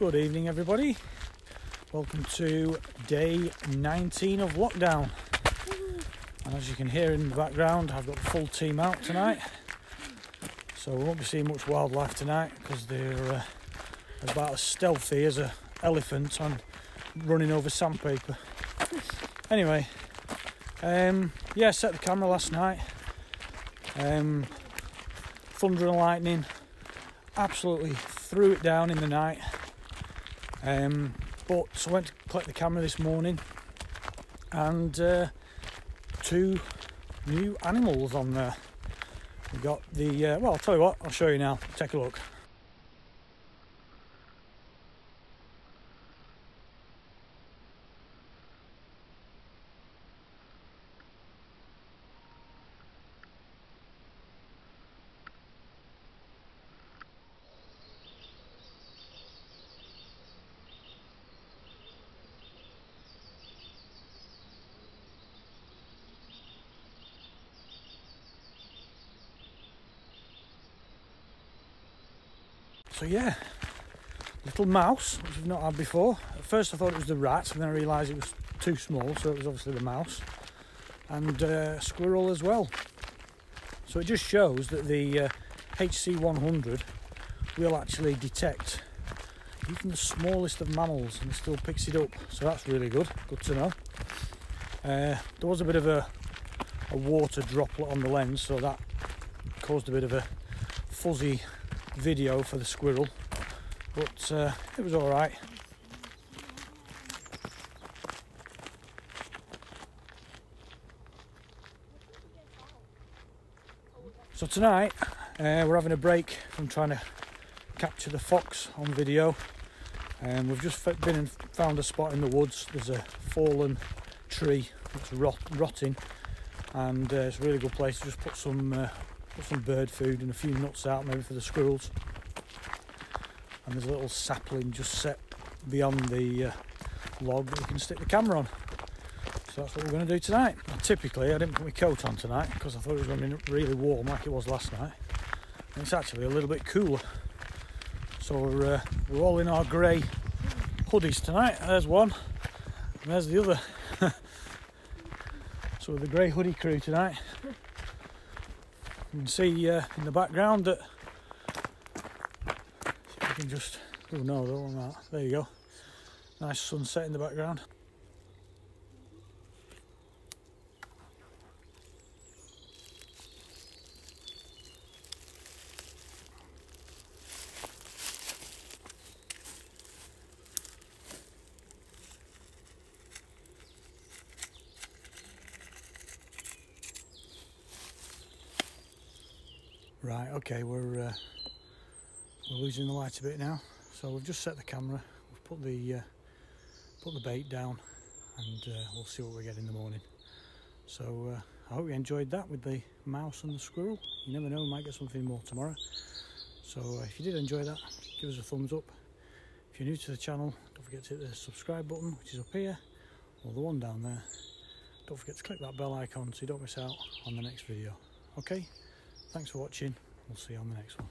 Good evening everybody, welcome to day 19 of lockdown. And as you can hear in the background, I've got the full team out tonight, so we won't be seeing much wildlife tonight because they're about as stealthy as an elephant on running over sandpaper. Anyway, yeah, set the camera last night. Thunder and lightning absolutely threw it down in the night. But so I went to collect the camera this morning, and two new animals on there. We got the well, I'll tell you what, I'll show you now. Take a look. So yeah, little mouse, which we've not had before. At first I thought it was the rat, and then I realised it was too small, so it was obviously the mouse. And squirrel as well. So it just shows that the HC100 will actually detect even the smallest of mammals, and it still picks it up. So that's really good to know. There was a bit of a water droplet on the lens, so that caused a bit of a fuzzy video for the squirrel, but it was all right. So tonight we're having a break from trying to capture the fox on video, and we've just been and found a spot in the woods. There's a fallen tree that's rotting, and it's a really good place to just put some bird food and a few nuts out, maybe for the squirrels. And there's a little sapling just set beyond the log that we can stick the camera on. So that's what we're going to do tonight. Now, typically I didn't put my coat on tonight because I thought it was going to be really warm like it was last night, and it's actually a little bit cooler. So we're all in our grey hoodies tonight. There's one and there's the other. So we're the grey hoodie crew tonight. You can see in the background that, if you can just, oh no, don't want that. There you go. Nice sunset in the background. Right, okay, we're losing the light a bit now, so we've just set the camera, we've put the bait down, and we'll see what we get in the morning. So I hope you enjoyed that with the mouse and the squirrel. You never know, we might get something more tomorrow. So if you did enjoy that, give us a thumbs up. If you're new to the channel, don't forget to hit the subscribe button, which is up here, or the one down there. Don't forget to click that bell icon so you don't miss out on the next video. Okay? Thanks for watching, we'll see you on the next one.